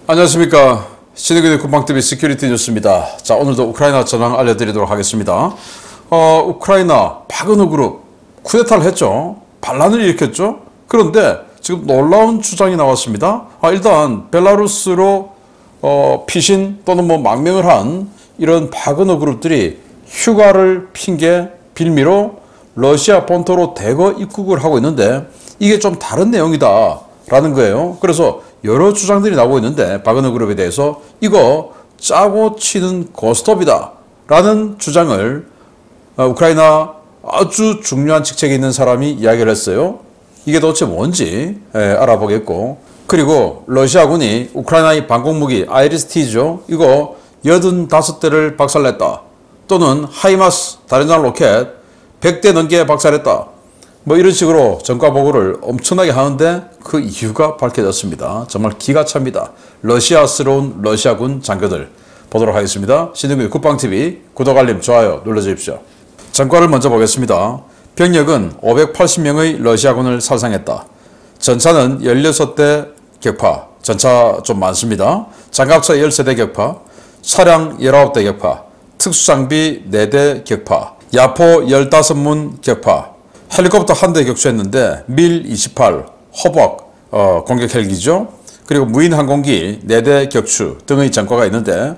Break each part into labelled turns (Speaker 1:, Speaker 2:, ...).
Speaker 1: 안녕하십니까. 신의균의 국방TV 시큐리티 뉴스입니다. 자, 오늘도 우크라이나 전황 알려드리도록 하겠습니다. 우크라이나 바그너 그룹 쿠데타를 했죠. 반란을 일으켰죠. 그런데 지금 놀라운 주장이 나왔습니다. 일단 벨라루스로 피신 또는 망명을 한 이런 바그너 그룹들이 휴가를 핑계 빌미로 러시아 본토로 대거 입국을 하고 있는데 이게 좀 다른 내용이다 라는 거예요. 그래서 여러 주장들이 나오고 있는데 바그너 그룹에 대해서 이거 짜고 치는 고스톱이다 라는 주장을 우크라이나 아주 중요한 직책에 있는 사람이 이야기를 했어요. 이게 도대체 뭔지 알아보겠고, 그리고 러시아군이 우크라이나의 방공무기 아이리스-T죠. 이거 85대를 박살냈다. 또는 하이마스 다련장 로켓 100대 넘게 박살했다. 이런 식으로 전과 보고를 엄청나게 하는데 그 이유가 밝혀졌습니다. 정말 기가 찹니다. 러시아스러운 러시아군 장교들 보도록 하겠습니다. 신의균 국방TV 구독, 알림, 좋아요 눌러주십시오. 전과를 먼저 보겠습니다. 병력은 580명의 러시아군을 살상했다. 전차는 16대 격파, 전차 좀 많습니다. 장갑차 13대 격파, 차량 19대 격파, 특수장비 4대 격파, 야포 15문 격파, 헬리콥터 1대 격추했는데 밀-28 허벅 공격 헬기죠. 그리고 무인 항공기 4대 격추 등의 전과가 있는데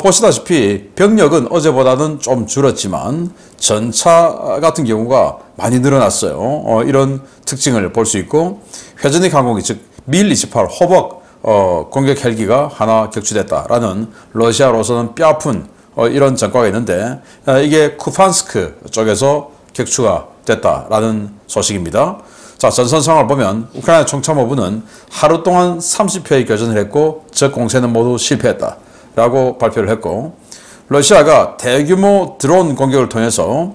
Speaker 1: 보시다시피 병력은 어제보다는 좀 줄었지만 전차 같은 경우가 많이 늘어났어요. 이런 특징을 볼 수 있고, 회전식 항공기 즉 밀-28 허벅 공격 헬기가 하나 격추됐다라는 러시아로서는 뼈아픈 이런 전과가 있는데 이게 쿠판스크 쪽에서 격추가 됐다라는 소식입니다. 자, 전선 상황을 보면 우크라이나 총참모부는 하루 동안 30회의 교전을 했고 적 공세는 모두 실패했다라고 발표를 했고, 러시아가 대규모 드론 공격을 통해서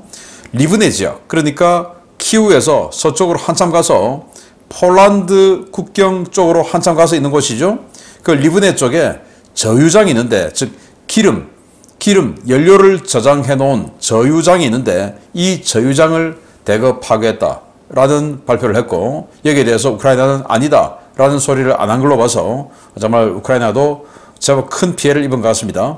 Speaker 1: 리브네 지역, 그러니까 키우에서 서쪽으로 한참 가서 폴란드 국경 쪽으로 한참 가서 있는 곳이죠. 그 리브네 쪽에 저유장이 있는데, 즉 기름, 연료를 저장해 놓은 저유장이 있는데 이 저유장을 대거 파괴했다라는 발표를 했고, 여기에 대해서 우크라이나는 아니다 라는 소리를 안 한 걸로 봐서 정말 우크라이나도 제법 큰 피해를 입은 것 같습니다.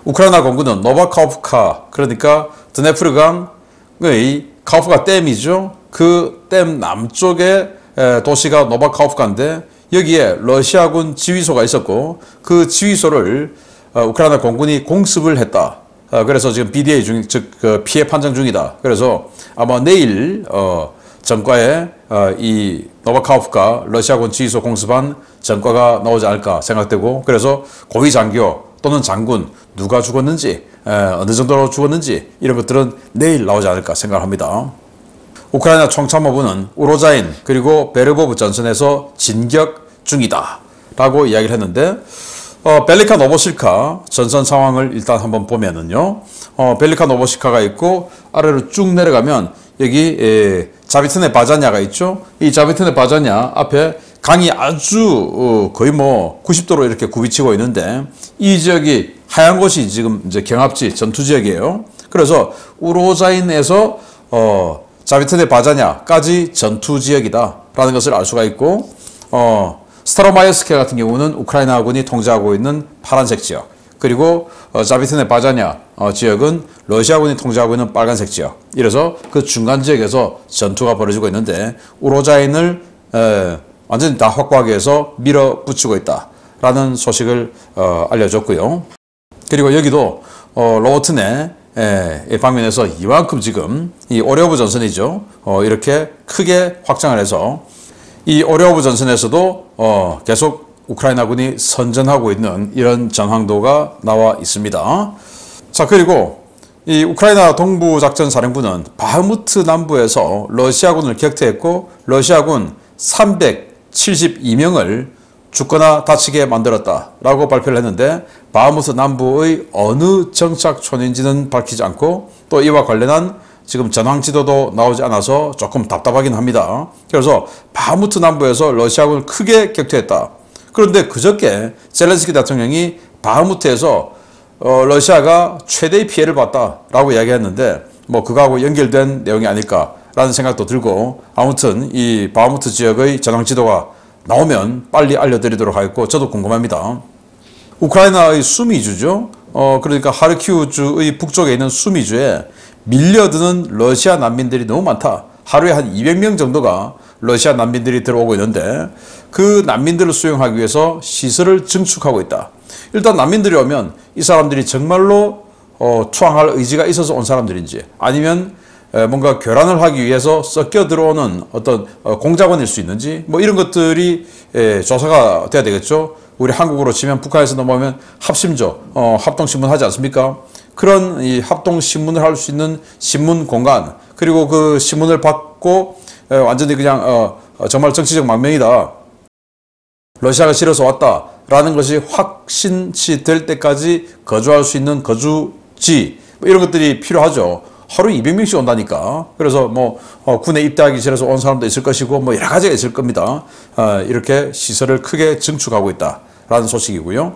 Speaker 1: 우크라이나 공군은 노바카호프카, 그러니까 드네프르강의 카호프카 댐이죠. 그 댐 남쪽에 도시가 노바카호프카인데 여기에 러시아군 지휘소가 있었고 그 지휘소를 우크라이나 공군이 공습을 했다. 그래서 지금 BDA 중, 즉 피해 판정 중이다. 그래서 아마 내일 전과에 이 노바카호프카 러시아군 지휘소 공습한 전과가 나오지 않을까 생각되고, 그래서 고위 장교 또는 장군 누가 죽었는지, 어느 정도로 죽었는지 이런 것들은 내일 나오지 않을까 생각합니다. 우크라이나 총참모부는 우로자인 그리고 베르보브 전선에서 진격 중이다 라고 이야기를 했는데, 벨리카 노보실카 전선 상황을 일단 한번 보면은요, 벨리카 노보실카가 있고 아래로 쭉 내려가면 여기 자비트네 바자냐가 있죠. 이 자비트네 바자냐 앞에 강이 아주 거의 90도로 이렇게 굽이치고 있는데 이 지역이 하얀 곳이 지금 이제 경합지 전투 지역이에요. 그래서 우로자인에서 자비트네 바자냐까지 전투 지역이다라는 것을 알 수가 있고, 스타로마이스케 같은 경우는 우크라이나군이 통제하고 있는 파란색 지역, 그리고 자비트네 바자냐 지역은 러시아군이 통제하고 있는 빨간색 지역, 이래서 그 중간 지역에서 전투가 벌어지고 있는데 우로자인을 완전히 다 확보하기 위해서 밀어붙이고 있다라는 소식을 알려줬고요. 그리고 여기도 로보트네 방면에서 이만큼 지금 이 오레오브 전선이죠. 이렇게 크게 확장을 해서 이 오레오브 전선에서도 계속 우크라이나군이 선전하고 있는 이런 전황도가 나와 있습니다. 자, 그리고 이 우크라이나 동부작전사령부는 바흐무트 남부에서 러시아군을 격퇴했고 러시아군 372명을 죽거나 다치게 만들었다라고 발표를 했는데, 바흐무트 남부의 어느 정착촌인지는 밝히지 않고 또 이와 관련한 지금 전황 지도도 나오지 않아서 조금 답답하긴 합니다. 그래서 바흐무트 남부에서 러시아군을 크게 격퇴했다. 그런데 그저께 젤렌스키 대통령이 바흐무트에서 러시아가 최대의 피해를 봤다라고 이야기했는데 그거하고 연결된 내용이 아닐까라는 생각도 들고, 아무튼 이 바흐무트 지역의 전황 지도가 나오면 빨리 알려드리도록 하겠고 저도 궁금합니다. 우크라이나의 수미주죠. 그러니까 하르키우주의 북쪽에 있는 수미주에 밀려드는 러시아 난민들이 너무 많다. 하루에 한 200명 정도가 러시아 난민들이 들어오고 있는데 그 난민들을 수용하기 위해서 시설을 증축하고 있다. 일단 난민들이 오면 이 사람들이 정말로 투항할 의지가 있어서 온 사람들인지 아니면 뭔가 교란을 하기 위해서 섞여 들어오는 어떤 공작원일 수 있는지 뭐 이런 것들이 조사가 돼야 되겠죠. 우리 한국으로 치면 북한에서 넘어오면 합심조, 합동신문 하지 않습니까? 그런 이 합동신문을 할 수 있는 신문 공간 그리고 그 신문을 받고 완전히 그냥 정말 정치적 망명이다. 러시아가 싫어서 왔다라는 것이 확신시 될 때까지 거주할 수 있는 거주지 뭐 이런 것들이 필요하죠. 하루 200명씩 온다니까. 그래서 뭐 군에 입대하기 싫어서 온 사람도 있을 것이고 뭐 여러 가지가 있을 겁니다. 이렇게 시설을 크게 증축하고 있다라는 소식이고요.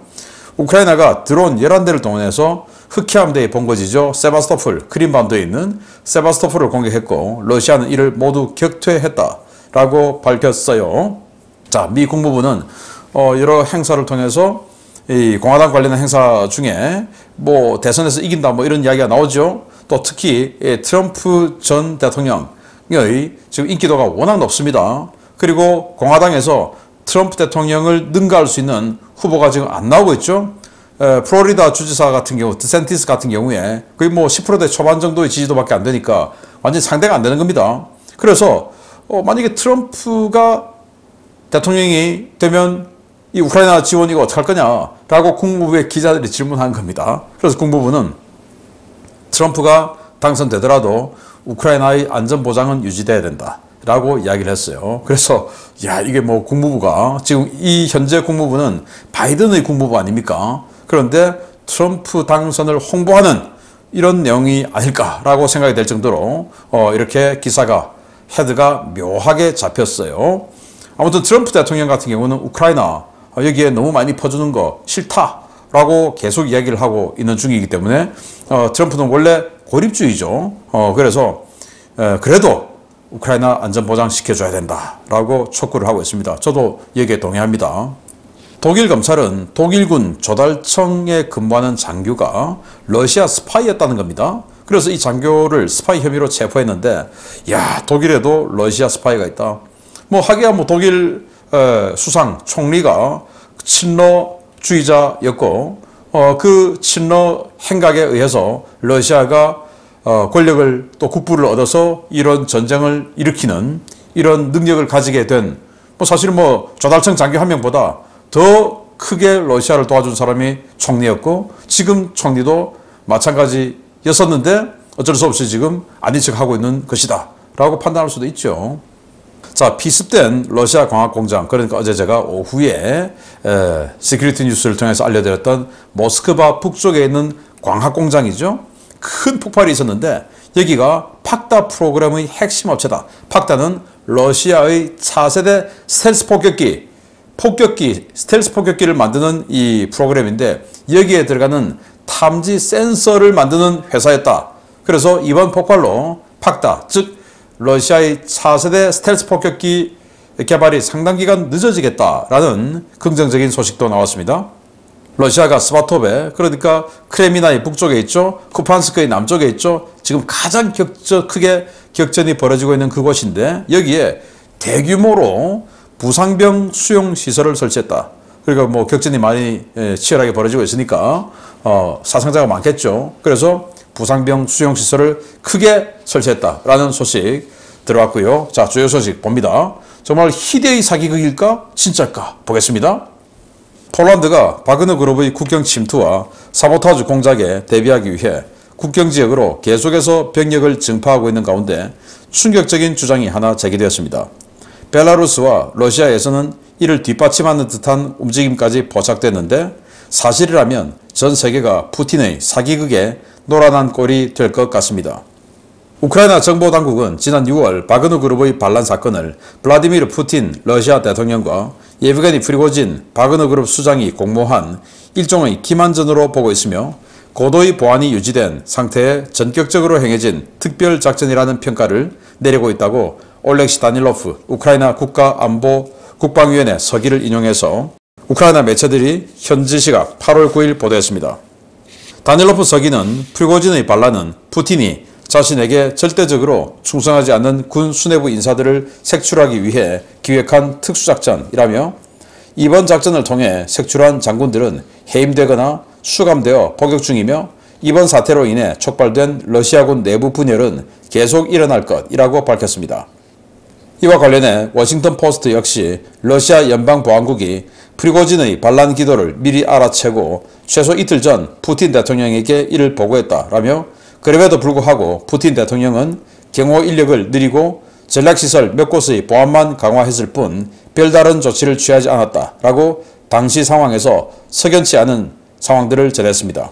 Speaker 1: 우크라이나가 드론 11대를 동원해서 흑해함대의 본거지죠. 세바스토폴, 크림반도에 있는 세바스토폴을 공격했고 러시아는 이를 모두 격퇴했다라고 밝혔어요. 자, 미 국무부는 여러 행사를 통해서 이 공화당 관련된 행사 중에 뭐 대선에서 이긴다 뭐 이런 이야기가 나오죠. 또 특히 트럼프 전 대통령의 지금 인기도가 워낙 높습니다. 그리고 공화당에서 트럼프 대통령을 능가할 수 있는 후보가 지금 안 나오고 있죠. 플로리다 주지사 같은 경우, 드샌티스 같은 경우에 거의 뭐 10%대 초반 정도의 지지도밖에 안 되니까 완전히 상대가 안 되는 겁니다. 그래서 만약에 트럼프가 대통령이 되면 이 우크라이나 지원 이거 어떡할 거냐라고 국무부의 기자들이 질문한 겁니다. 그래서 국무부는 트럼프가 당선되더라도 우크라이나의 안전보장은 유지돼야 된다 라고 이야기를 했어요. 그래서 야 이게 뭐 국무부가 지금 이 현재 국무부는 바이든의 국무부 아닙니까? 그런데 트럼프 당선을 홍보하는 이런 내용이 아닐까라고 생각이 될 정도로 이렇게 기사가 헤드가 묘하게 잡혔어요. 아무튼 트럼프 대통령 같은 경우는 우크라이나 여기에 너무 많이 퍼주는 거 싫다라고 계속 이야기를 하고 있는 중이기 때문에 트럼프는 원래 고립주의죠. 그래서 그래도 우크라이나 안전보장 시켜줘야 된다라고 촉구를 하고 있습니다. 저도 여기에 동의합니다. 독일 검찰은 독일군 조달청에 근무하는 장교가 러시아 스파이였다는 겁니다. 그래서 이 장교를 스파이 혐의로 체포했는데 야 독일에도 러시아 스파이가 있다. 뭐 하기야 뭐 독일 수상 총리가 친러주의자였고 그 친러 행각에 의해서 러시아가 권력을 또 국부를 얻어서 이런 전쟁을 일으키는 이런 능력을 가지게 된 뭐 사실은 뭐 조달청 장교 한 명보다 더 크게 러시아를 도와준 사람이 총리였고 지금 총리도 마찬가지였었는데 어쩔 수 없이 지금 아닌 척하고 있는 것이다 라고 판단할 수도 있죠. 자, 피습된 러시아 광학공장, 그러니까 어제 제가 오후에 시큐리티 뉴스를 통해서 알려드렸던 모스크바 북쪽에 있는 광학공장이죠. 큰 폭발이 있었는데 여기가 팍다 프로그램의 핵심 업체다. 팍다는 러시아의 차세대 스텔스 폭격기, 스텔스 폭격기를 만드는 이 프로그램인데 여기에 들어가는 탐지 센서를 만드는 회사였다. 그래서 이번 폭발로 팍다, 즉 러시아의 차세대 스텔스 폭격기 개발이 상당 기간 늦어지겠다라는 긍정적인 소식도 나왔습니다. 러시아가 스바토베, 그러니까 크레미나의 북쪽에 있죠. 쿠판스크의 남쪽에 있죠. 지금 가장 크게 격전이 벌어지고 있는 그곳인데 여기에 대규모로 부상병 수용 시설을 설치했다. 그러니까 뭐 격전이 많이 치열하게 벌어지고 있으니까 사상자가 많겠죠. 그래서 부상병 수용 시설을 크게 설치했다라는 소식 들어왔고요. 자, 주요 소식 봅니다. 정말 희대의 사기극일까? 진짜일까? 보겠습니다. 폴란드가 바그너 그룹의 국경 침투와 사보타주 공작에 대비하기 위해 국경 지역으로 계속해서 병력을 증파하고 있는 가운데 충격적인 주장이 하나 제기되었습니다. 벨라루스와 러시아에서는 이를 뒷받침하는 듯한 움직임까지 포착됐는데 사실이라면 전 세계가 푸틴의 사기극에 놀아난 꼴이 될 것 같습니다. 우크라이나 정보당국은 지난 6월 바그너 그룹의 반란 사건을 블라디미르 푸틴 러시아 대통령과 예브게니 프리고진 바그너 그룹 수장이 공모한 일종의 기만전으로 보고 있으며 고도의 보안이 유지된 상태에 전격적으로 행해진 특별작전이라는 평가를 내리고 있다고 올렉시 다닐로프 우크라이나 국가안보 국방위원회 서기를 인용해서 우크라이나 매체들이 현지 시각 8월 9일 보도했습니다. 다닐로프 서기는 프리고진의 반란은 푸틴이 자신에게 절대적으로 충성하지 않는 군 수뇌부 인사들을 색출하기 위해 기획한 특수작전이라며 이번 작전을 통해 색출한 장군들은 해임되거나 수감되어 복역 중이며 이번 사태로 인해 촉발된 러시아군 내부 분열은 계속 일어날 것이라고 밝혔습니다. 이와 관련해 워싱턴 포스트 역시 러시아 연방보안국이 프리고진의 반란 기도를 미리 알아채고 최소 이틀 전 푸틴 대통령에게 이를 보고했다라며 그럼에도 불구하고 푸틴 대통령은 경호 인력을 늘리고 전략시설 몇 곳의 보안만 강화했을 뿐 별다른 조치를 취하지 않았다라고 당시 상황에서 석연치 않은 상황들을 전했습니다.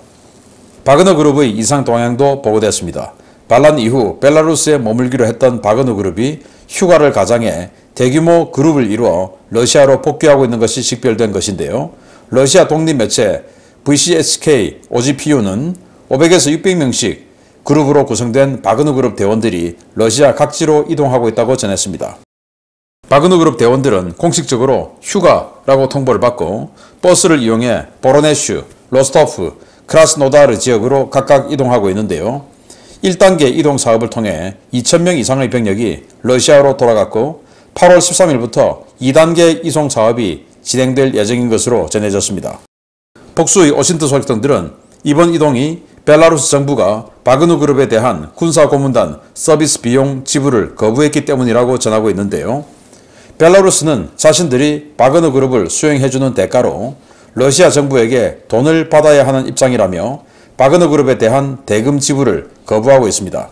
Speaker 1: 바그너 그룹의 이상 동향도 보고됐습니다. 반란 이후 벨라루스에 머물기로 했던 바그너 그룹이 휴가를 가장해 대규모 그룹을 이루어 러시아로 복귀하고 있는 것이 식별된 것인데요. 러시아 독립매체 VCSK OGPU는 500에서 600명씩 그룹으로 구성된 바그너 그룹 대원들이 러시아 각지로 이동하고 있다고 전했습니다. 바그너 그룹 대원들은 공식적으로 휴가라고 통보를 받고 버스를 이용해 보로네슈, 로스토프, 크라스노다르 지역으로 각각 이동하고 있는데요. 1단계 이동 사업을 통해 2,000명 이상의 병력이 러시아로 돌아갔고 8월 13일부터 2단계 이송 사업이 진행될 예정인 것으로 전해졌습니다. 복수의 오신트 소식통들은 이번 이동이 벨라루스 정부가 바그너 그룹에 대한 군사고문단 서비스 비용 지불을 거부했기 때문이라고 전하고 있는데요. 벨라루스는 자신들이 바그너 그룹을 수행해주는 대가로 러시아 정부에게 돈을 받아야 하는 입장이라며 바그너 그룹에 대한 대금 지불을 거부하고 있습니다.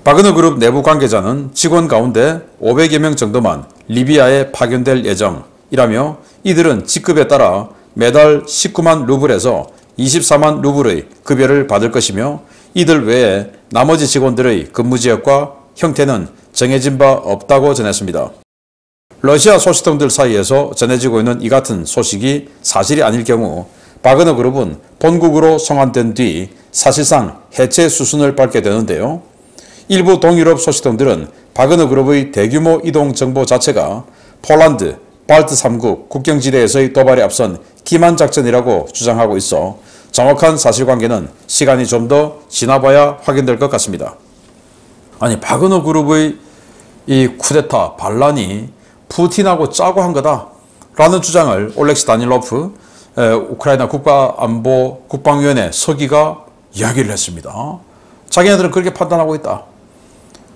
Speaker 1: 바그너 그룹 내부 관계자는 직원 가운데 500여 명 정도만 리비아에 파견될 예정이라며 이들은 직급에 따라 매달 19만 루블에서 24만 루블의 급여를 받을 것이며 이들 외에 나머지 직원들의 근무지역과 형태는 정해진 바 없다고 전했습니다. 러시아 소식통들 사이에서 전해지고 있는 이 같은 소식이 사실이 아닐 경우 바그너 그룹은 본국으로 송환된 뒤 사실상 해체 수순을 밟게 되는데요. 일부 동유럽 소식통들은 바그너 그룹의 대규모 이동 정보 자체가 폴란드, 발트 3국 국경지대에서의 도발에 앞선 기만 작전이라고 주장하고 있어 정확한 사실관계는 시간이 좀 더 지나봐야 확인될 것 같습니다. 아니 바그너 그룹의 이 쿠데타 반란이 푸틴하고 짜고 한 거다라는 주장을 올렉시 다닐로프 우크라이나 국방위원회 서기가 이야기를 했습니다. 자기네들은 그렇게 판단하고 있다.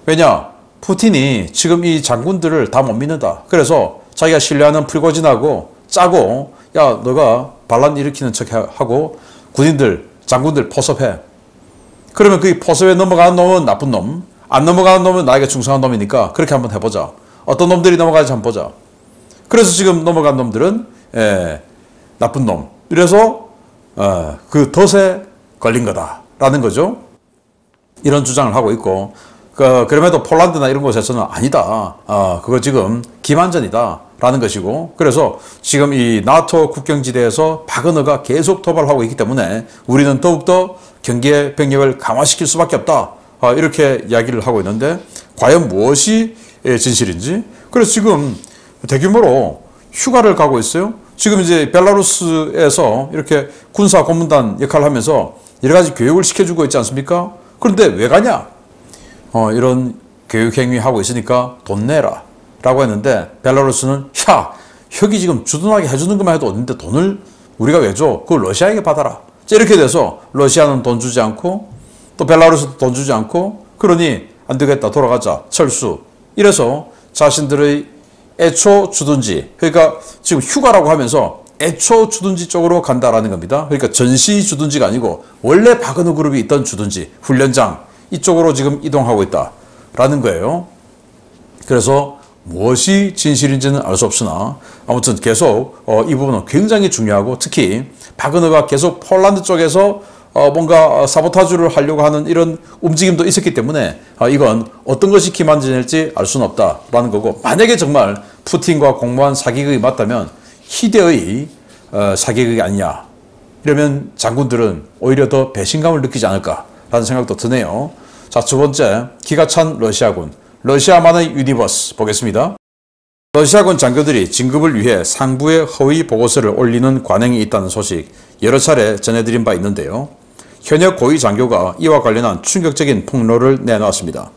Speaker 1: 왜냐? 푸틴이 지금 이 장군들을 다 못 믿는다. 그래서 자기가 신뢰하는 프리고진하고 짜고 야 너가 반란 일으키는 척하고 군인들, 장군들 포섭해. 그러면 그 포섭에 넘어가는 놈은 나쁜 놈, 안 넘어가는 놈은 나에게 충성한 놈이니까 그렇게 한번 해보자. 어떤 놈들이 넘어가는지 한번 보자. 그래서 지금 넘어간 놈들은 나쁜 놈. 이래서 그 덫에 걸린 거다라는 거죠. 이런 주장을 하고 있고 그럼에도 폴란드나 이런 곳에서는 아니다. 그거 지금 기만전이다. 라는 것이고 그래서 지금 이 나토 국경지대에서 바그너가 계속 도발하고 있기 때문에 우리는 더욱더 경계 병력을 강화시킬 수밖에 없다. 이렇게 이야기를 하고 있는데 과연 무엇이 진실인지 그래서 지금 대규모로 휴가를 가고 있어요. 지금 이제 벨라루스에서 이렇게 군사 고문단 역할을 하면서 여러 가지 교육을 시켜주고 있지 않습니까? 그런데 왜 가냐? 이런 교육 행위 하고 있으니까 돈 내라 라고 했는데 벨라루스는 야 여기 지금 주둔하게 해주는 것만 해도 어딘데 돈을 우리가 왜 줘? 그걸 러시아에게 받아라. 이렇게 돼서 러시아는 돈 주지 않고 또 벨라루스도 돈 주지 않고 그러니 안 되겠다 돌아가자 철수 이래서 자신들의 애초 주둔지 그러니까 지금 휴가라고 하면서 애초 주둔지 쪽으로 간다라는 겁니다. 그러니까 전시 주둔지가 아니고 원래 바그너 그룹이 있던 주둔지 훈련장 이쪽으로 지금 이동하고 있다라는 거예요. 그래서 무엇이 진실인지는 알 수 없으나 아무튼 계속 이 부분은 굉장히 중요하고 특히 바그너가 계속 폴란드 쪽에서 뭔가 사보타주를 하려고 하는 이런 움직임도 있었기 때문에 이건 어떤 것이 기만전일지 알 수는 없다라는 거고 만약에 정말 푸틴과 공모한 사기극이 맞다면 희대의 사기극이 아니냐 이러면 장군들은 오히려 더 배신감을 느끼지 않을까라는 생각도 드네요. 자, 두 번째 기가 찬 러시아군 러시아만의 유니버스 보겠습니다. 러시아군 장교들이 진급을 위해 상부에 허위 보고서를 올리는 관행이 있다는 소식 여러 차례 전해드린 바 있는데요. 현역 고위 장교가 이와 관련한 충격적인 폭로를 내놓았습니다.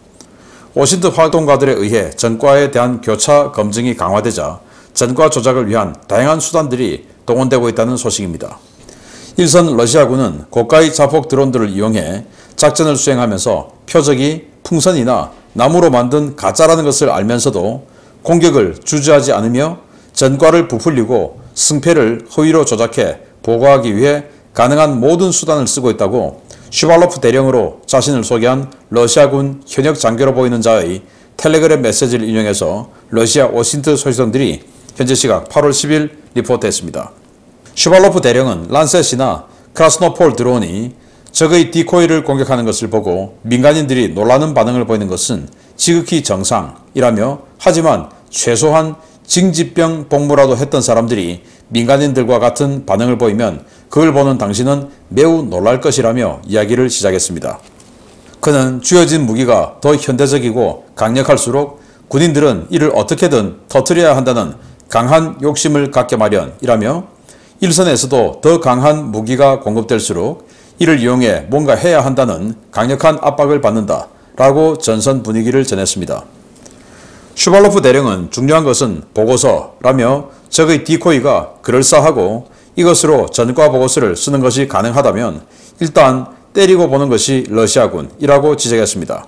Speaker 1: 워싱턴 활동가들에 의해 전과에 대한 교차 검증이 강화되자 전과 조작을 위한 다양한 수단들이 동원되고 있다는 소식입니다. 일선 러시아군은 고가의 자폭 드론들을 이용해 작전을 수행하면서 표적이 풍선이나 나무로 만든 가짜라는 것을 알면서도 공격을 주저하지 않으며 전과를 부풀리고 승패를 허위로 조작해 보고하기 위해 가능한 모든 수단을 쓰고 있다고 슈발로프 대령으로 자신을 소개한 러시아군 현역 장교로 보이는 자의 텔레그램 메시지를 인용해서 러시아 워싱턴 소식통들이 현재 시각 8월 10일 리포트했습니다. 슈발로프 대령은 란셋이나 크라스노폴 드론이 적의 디코이를 공격하는 것을 보고 민간인들이 놀라는 반응을 보이는 것은 지극히 정상이라며, 하지만 최소한 징집병 복무라도 했던 사람들이 민간인들과 같은 반응을 보이면 그걸 보는 당신은 매우 놀랄 것이라며 이야기를 시작했습니다. 그는 쥐어진 무기가 더 현대적이고 강력할수록 군인들은 이를 어떻게든 터뜨려야 한다는 강한 욕심을 갖게 마련이라며, 일선에서도 더 강한 무기가 공급될수록 이를 이용해 뭔가 해야 한다는 강력한 압박을 받는다 라고 전선 분위기를 전했습니다. 슈발로프 대령은 중요한 것은 보고서라며 적의 디코이가 그럴싸하고 이것으로 전과 보고서를 쓰는 것이 가능하다면 일단 때리고 보는 것이 러시아군이라고 지적했습니다.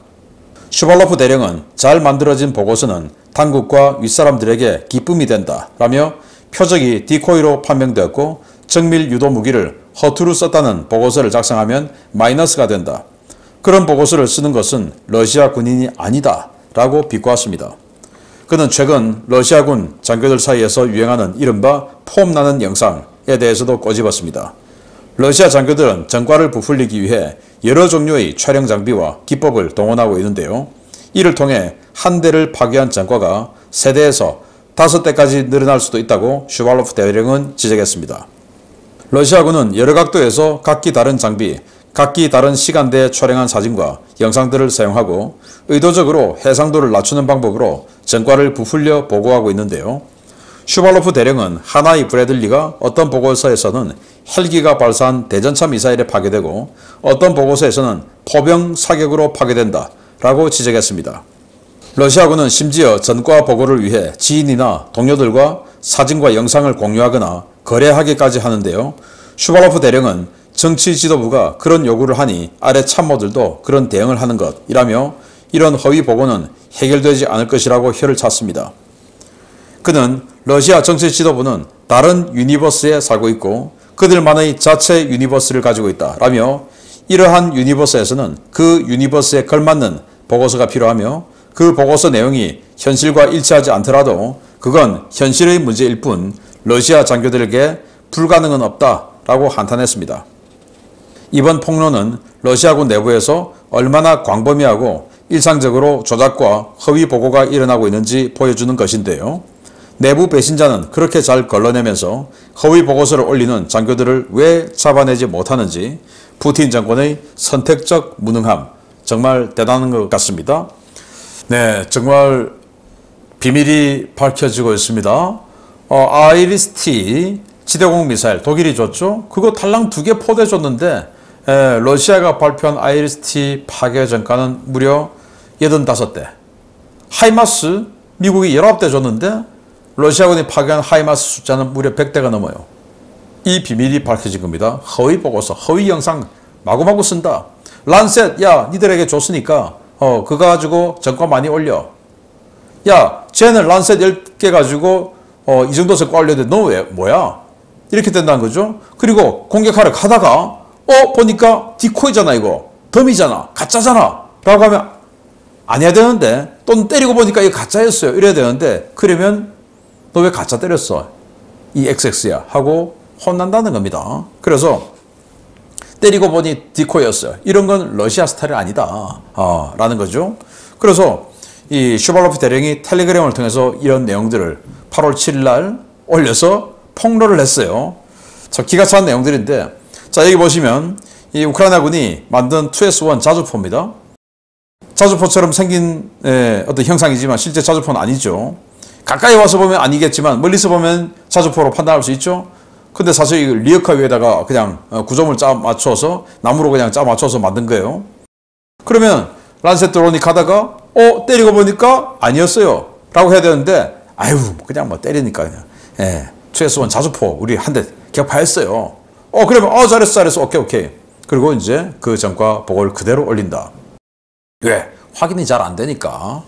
Speaker 1: 슈발로프 대령은 잘 만들어진 보고서는 당국과 윗사람들에게 기쁨이 된다 라며 표적이 디코이로 판명되었고 정밀 유도 무기를 허투루 썼다는 보고서를 작성하면 마이너스가 된다. 그런 보고서를 쓰는 것은 러시아 군인이 아니다 라고 비꼬았습니다. 그는 최근 러시아군 장교들 사이에서 유행하는 이른바 폼나는 영상에 대해서도 꼬집었습니다. 러시아 장교들은 전과를 부풀리기 위해 여러 종류의 촬영 장비와 기법을 동원하고 있는데요. 이를 통해 한 대를 파괴한 전과가 3대에서 5대까지 늘어날 수도 있다고 슈발로프 대령은 지적했습니다. 러시아군은 여러 각도에서 각기 다른 장비, 각기 다른 시간대에 촬영한 사진과 영상들을 사용하고 의도적으로 해상도를 낮추는 방법으로 전과를 부풀려 보고하고 있는데요. 슈발로프 대령은 하나의 브래들리가 어떤 보고서에서는 헬기가 발사한 대전차 미사일에 파괴되고 어떤 보고서에서는 포병 사격으로 파괴된다 라고 지적했습니다. 러시아군은 심지어 전과 보고를 위해 지인이나 동료들과 사진과 영상을 공유하거나 거래하기까지 하는데요. 슈발로프 대령은 정치 지도부가 그런 요구를 하니 아래 참모들도 그런 대응을 하는 것이라며 이런 허위 보고는 해결되지 않을 것이라고 혀를 찼습니다. 그는 러시아 정치 지도부는 다른 유니버스에 살고 있고 그들만의 자체 유니버스를 가지고 있다 라며, 이러한 유니버스에서는 그 유니버스에 걸맞는 보고서가 필요하며 그 보고서 내용이 현실과 일치하지 않더라도 그건 현실의 문제일 뿐 러시아 장교들에게 불가능은 없다 라고 한탄했습니다. 이번 폭로는 러시아군 내부에서 얼마나 광범위하고 일상적으로 조작과 허위 보고가 일어나고 있는지 보여주는 것인데요. 내부 배신자는 그렇게 잘 걸러내면서 허위 보고서를 올리는 장교들을 왜 잡아내지 못하는지 푸틴 정권의 선택적 무능함, 정말 대단한 것 같습니다. 네, 정말 비밀이 밝혀지고 있습니다. 아이리스-T 지대공 미사일 독일이 줬죠. 그거 탈랑 2개 포대줬는데 러시아가 발표한 아이리스-T 파괴 전가는 무려 85대. 하이마스 미국이 19대 줬는데 러시아군이 파괴한 하이마스 숫자는 무려 100대가 넘어요. 이 비밀이 밝혀진 겁니다. 허위 보고서, 허위 영상 마구마구 쓴다. 란셋, 야 니들에게 줬으니까 그거 가지고 전과 많이 올려. 야 쟤는 란셋 10개 가지고 이 정도 성과 올렸는데 너 왜 뭐야? 이렇게 된다는 거죠. 그리고 공격하러 가다가 보니까 디코이잖아, 이거 덤이잖아, 가짜잖아 라고 하면 안 해야 되는데, 또는 때리고 보니까 이게 가짜였어요 이래야 되는데, 그러면 너 왜 가짜 때렸어 이 XX야 하고 혼난다는 겁니다. 그래서 때리고 보니 디코이였어요. 이런 건 러시아 스타일이 아니다 라는 거죠. 그래서 이 슈발로프 대령이 텔레그램을 통해서 이런 내용들을 8월 7일 날 올려서 폭로를 했어요. 자, 기가 찬 내용들인데, 자 여기 보시면 이 우크라이나군이 만든 2S1 자주포입니다. 자주포처럼 생긴 어떤 형상이지만 실제 자주포는 아니죠. 가까이 와서 보면 아니겠지만 멀리서 보면 자주포로 판단할 수 있죠. 근데 사실 이 리어카 위에다가 그냥 구점을 짜 맞춰서 나무로 그냥 짜 맞춰서 만든 거예요. 그러면 란셋 드론이 가다가 때리고 보니까 아니었어요 라고 해야 되는데 아유 그냥 뭐 때리니까 그냥 최소한 자주포 우리 한 대 격파했어요. 그러면 잘했어 오케이 그리고 이제 그 전과 보고를 그대로 올린다. 왜? 확인이 잘 안 되니까.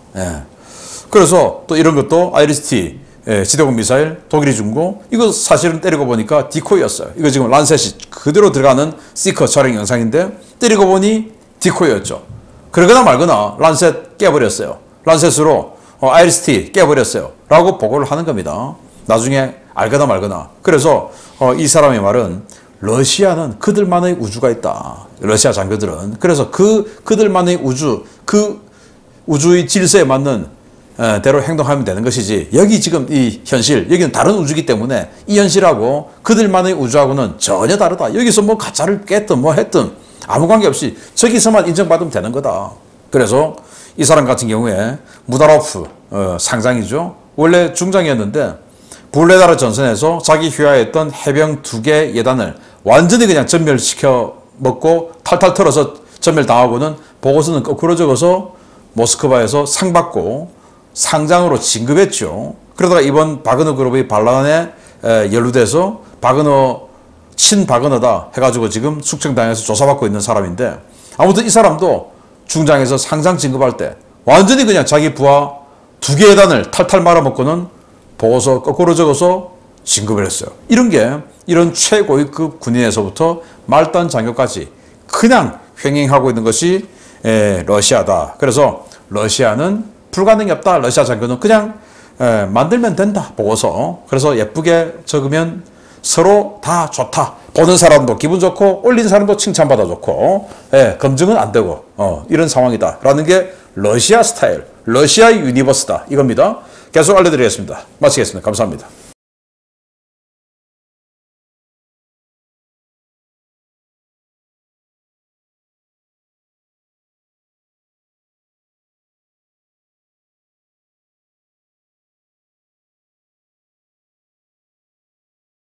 Speaker 1: 그래서 또 이런 것도 IRIS-T 지대공 미사일 독일이 준 거 이거 사실은 때리고 보니까 디코이였어요. 이거 지금 란셋이 그대로 들어가는 시커 촬영 영상인데 때리고 보니 디코이였죠. 그러거나 말거나 란셋 깨버렸어요. 란셋으로 IRIS-T 깨버렸어요 라고 보고를 하는 겁니다. 나중에 알거나 말거나. 그래서 이 사람의 말은 러시아는 그들만의 우주가 있다. 러시아 장교들은. 그래서 그들만의 우주, 그 우주의 질서에 맞는 대로 행동하면 되는 것이지 여기 지금 이 현실, 여기는 다른 우주이기 때문에 이 현실하고 그들만의 우주하고는 전혀 다르다. 여기서 뭐 가짜를 깼든 뭐 했든 아무 관계없이 저기서만 인정받으면 되는 거다. 그래서 이 사람 같은 경우에 무다로프 상장이죠. 원래 중장이었는데 불레다르 전선에서 자기 휴하했던 해병 2개 예단을 완전히 그냥 전멸시켜 먹고 탈탈 털어서 전멸당하고는 보고서는 거꾸로 적어서 모스크바에서 상 받고 상장으로 진급했죠. 그러다가 이번 바그너 그룹의 반란에 연루돼서 친바그너다 해가지고 지금 숙청당해서 조사받고 있는 사람인데 아무튼 이 사람도 중장에서 상장 진급할 때 완전히 그냥 자기 부하 2개 예단을 탈탈 말아먹고는 보고서 거꾸로 적어서 진급을 했어요. 이런 최고위급 군인에서부터 말단 장교까지 그냥 횡행하고 있는 것이 러시아다. 그래서 러시아는 불가능이 없다. 러시아 장교는 그냥 만들면 된다. 보고서. 그래서 예쁘게 적으면 서로 다 좋다. 보는 사람도 기분 좋고 올린 사람도 칭찬받아 좋고 검증은 안 되고 이런 상황이다. 라는 게 러시아 스타일, 러시아 유니버스다. 이겁니다. 계속 알려드리겠습니다. 마치겠습니다. 감사합니다.